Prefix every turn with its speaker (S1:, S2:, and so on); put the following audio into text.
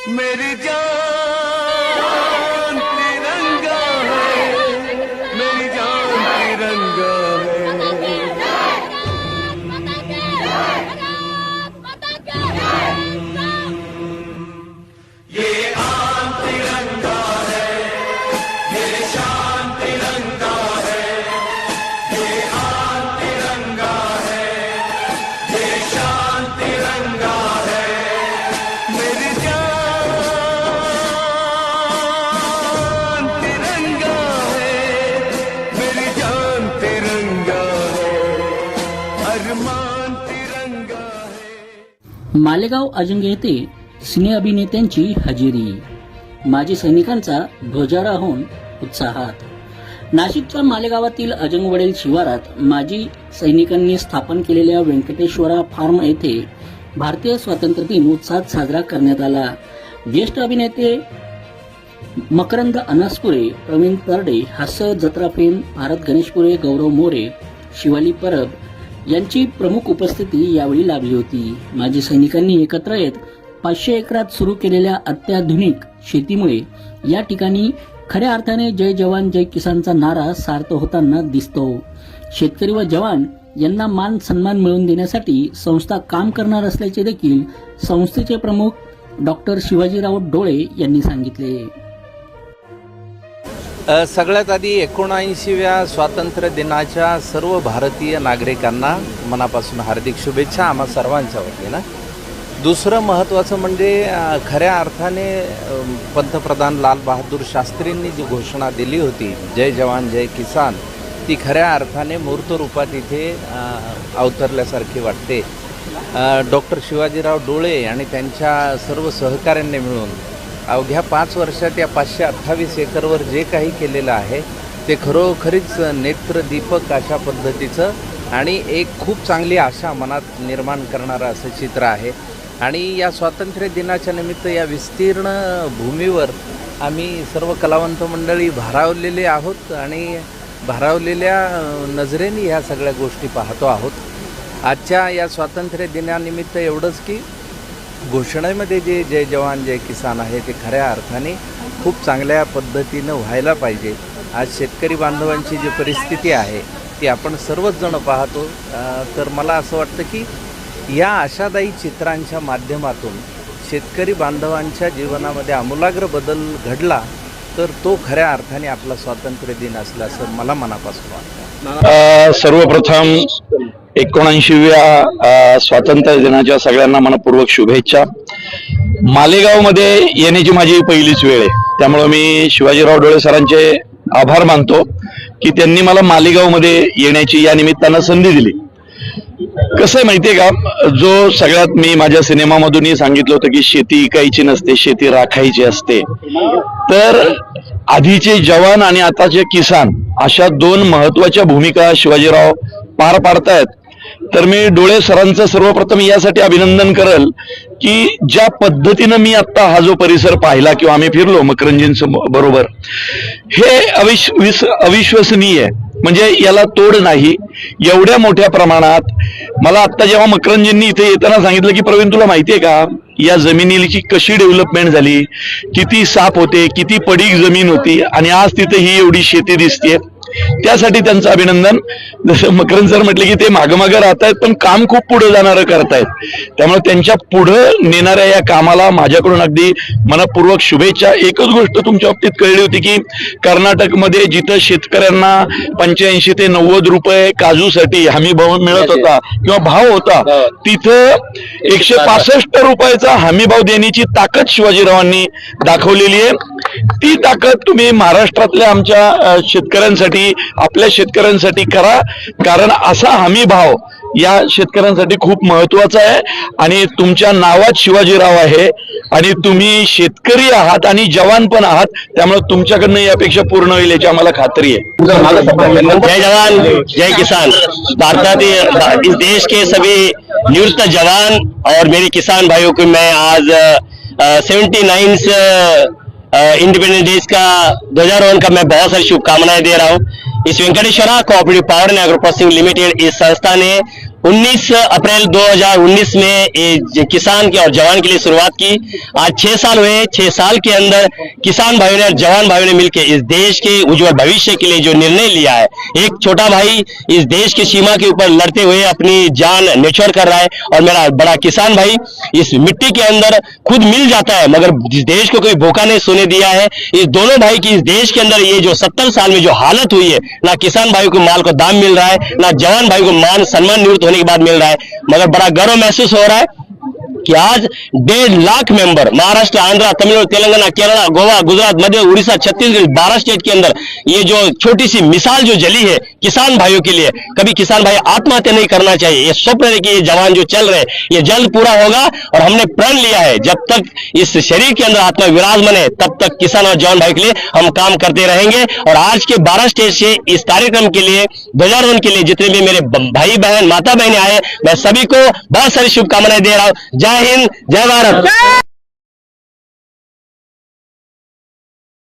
S1: मेरी जान तिरंगा है, मेरी जान तिरंगा है। ये आन तिरंगा है, ये शान तिरंगा है, ये आन तिरंगा है, ये शान तिरंगा है। मेरी जान तिरंगा है, मेरी जान तिरंगा है, अरमान तिरंगा है।
S2: मालेगाव अजंग येथे सिने अभिनेत्यांची हजेरी, माजी सैनिकांचा ध्वजारोहण उत्साहात। नाशिकच्या मालेगावातील अजंगवडील शिवारात माजी सैनिकांनी स्थापन केलेल्या व्यंकटेश्वरा फार्म येथे भारतीय स्वातंत्र्य दिन उत्साहात साजरा करण्यात आला। ज्येष्ठ अभिनेते मकरंद अनासपुरे, प्रवीण तरडे, हास्य जत्रा फेम, भारत गणेशपुरे, गौरव मोरे, शिवाली परब यांची प्रमुख उपस्थिती यावेळी लाभली होती। माजी सैनिकांनी एकत्र येत 500 एकरात सुरू केलेल्या अत्याधुनिक शेतीमुळे या ठिकाणी खऱ्या अर्थाने जय जवान जय किसानचा नारा सार्थ होताना दिसतो। शेतकरी व जवान यांना मान सन्मान मिळवून देण्यासाठी संस्था काम करणार असल्याचे देखील संस्थेचे प्रमुख डॉक्टर शिवाजीराव डोळे यांनी सांगितले।
S3: सगळ्यात आधी 79व्या स्वातंत्र्य दिनाच्या सर्व भारतीय नागरिकांना मनापासून हार्दिक शुभेच्छा आम्हा सर्वांच्या वतीनं। दुसरं महत्त्वाचं म्हणजे खऱ्या अर्थाने पंतप्रधान लाल बहादूर शास्त्रींनी जी घोषणा दिली होती जय जवान जय किसान, ती खऱ्या अर्थाने मूर्त रूपात इथे अवतरल्यासारखी वाटते। डॉक्टर शिवाजीराव डोळे आणि त्यांच्या सर्व सहकाऱ्यांनी मिळून अवघ्या 5 वर्षात या 528 एकरवर जे काही केलेलं आहे ते खरोखरीच नेत्रदीपक अशा पद्धतीचं आणि एक खूप चांगली आशा मनात निर्माण करणारं असं चित्र आहे। आणि या स्वातंत्र्य दिनाच्या निमित्त या विस्तीर्ण भूमीवर आम्ही सर्व कलावंत मंडळी भारावलेले आहोत आणि भारावलेल्या नजरेने ह्या सगळ्या गोष्टी पाहतो आहोत। आजच्या या स्वातंत्र्य दिनानिमित्त एवढंच की घोषणेमध्ये जे जय जवान जय किसान आहे ते खऱ्या अर्थाने खूप चांगल्या पद्धतीनं व्हायला पाहिजे। आज शेतकरी बांधवांची जी परिस्थिती आहे ती आपण सर्वच जण पाहतो, तर मला असं वाटतं की या आशादायी चित्रांच्या माध्यमातून शेतकरी बांधवांच्या जीवनामध्ये आमूलाग्र बदल घडला तर तो खऱ्या अर्थाने आपला स्वातंत्र्य दिन असला असं मला मनापासून वाटतं।
S4: सर्वप्रथम 79व्या स्वातंत्र्य दिनाच्या सगळ्यांना मनपूर्वक शुभेच्छा। मालेगावमध्ये येण्याची माझी पहिलीच वेळ आहे, त्यामुळे मी शिवाजीराव डोळे सरांचे आभार मानतो की त्यांनी मला मालेगावमध्ये येण्याची या निमित्तानं संधी दिली। कसं आहे माहितीये का, जो सगळ्यात मी माझ्या सिनेमामधूनही सांगितलं होतं की शेती इकायची नसते, शेती राखायची असते। तर आधीचे जवान आणि आताचे किसान अशा 2 महत्वाच्या भूमिका शिवाजीराव पार पाडतायत। तर मी डोळे सरांचं सर्वप्रथम यासाठी अभिनंदन करेल की ज्या पद्धतीनं मी आता हा जो परिसर पाहिला किंवा आम्ही फिरलो मकरंजींबरोबर, हे अविश्वसनीय आहे, म्हणजे याला तोड नाही। एवढ्या मोठ्या प्रमाणात मला आता जेव्हा मकरंजींनी इथे येताना सांगितलं की प्रवीण तुला माहितीये का या जमिनीची कशी डेव्हलपमेंट झाली, किती साप होते, किती पडीक जमीन होती आणि आज तिथे ही एवढी शेती दिसतेय, त्यासाठी त्यांचं अभिनंदन। जसं मकरंद सर म्हटले की ते मागं राहतायत पण काम खूप पुढे जाणारं करतायत, त्यामुळे त्यांच्या पुढे नेणाऱ्या या कामाला माझ्याकडून अगदी मनपूर्वक शुभेच्छा। एकच गोष्ट तुमच्या बाबतीत कळली होती की कर्नाटकमध्ये जिथं शेतकऱ्यांना 85 ते 90 रुपये काजूसाठी हमी भाव मिळत होता किंवा भाव होता, तिथं 165 रुपयाचा हमी भाव देण्याची ताकद शिवाजीरावांनी दाखवलेली आहे। ती ताकद तुम्ही महाराष्ट्रातल्या आमच्या शेतकऱ्यांसाठी, आपल्या शेतकऱ्यांसाठी करा, कारण असा हमी भाव या शेतकऱ्यांसाठी खूप महत्वाचा आहे। आणि तुमच्या नावात शिवाजीराव आहे आणि तुम्ही शेतकरी आहात आणि जवान पण आहात, त्यामुळे तुमच्याकडनं यापेक्षा पूर्ण होईल याची आम्हाला खात्री आहे।
S5: जय जवान जय किसान। भारत इस देश के सभी निवृत्त जवान और मेरे किसान भाइयों को मैं आज 79 इंडिपेंडेंस डेज का ध्वजारोहण का मैं बहुत सारी शुभकामनाएं दे रहा हूं। इस Venkateshwara cooperative power and agro processing limited इस संस्था ने 19 अप्रैल 2019 में ये किसान के और जवान के लिए शुरुआत की। आज 6 साल हुए। 6 साल के अंदर किसान भाइयों ने और जवान भाइयों ने मिलकर इस देश के उज्जवल भविष्य के लिए जो निर्णय लिया है, एक छोटा भाई इस देश की सीमा के ऊपर लड़ते हुए अपनी जान न्योछावर कर रहा है, और मेरा बड़ा किसान भाई इस मिट्टी के अंदर खुद मिल जाता है, मगर इस देश को कोई भूखा नहीं सोने दिया है। इस दोनों भाई की इस देश के अंदर ये जो 70 साल में जो हालत हुई है, ना किसान भाई को माल को दाम मिल रहा है, ना जवान भाई को मान सम्मान निवृत्त होने के बाद मिल रहा है, मगर बड़ा गर्व महसूस हो रहा है कि आज 1.5 लाख मेंबर महाराष्ट्र, आंध्र, तमिलनाडु, तेलंगाना, केरला, गोवा, गुजरात, मध्य, उड़ीसा, छत्तीसगढ़, 12 स्टेट के अंदर ये जो छोटी सी मिसाल जो जली है किसान भाइयों के लिए, कभी किसान भाई आत्महत्या नहीं करना चाहिए। ये स्वप्न है कि ये जवान जो चल रहे हैं ये जल्द पूरा होगा, और हमने प्रण लिया है जब तक इस शरीर के अंदर आत्मा विराजमान है तब तक किसान और जवान भाई के लिए हम काम करते रहेंगे। और आज के 12 स्टेट से इस कार्यक्रम के लिए, ध्वजारोहण के लिए जितने भी मेरे भाई बहन, माता बहने आए, मैं सभी को बहुत सारी शुभकामनाएं दे रहा हूं। जय हिंद, जय भारत।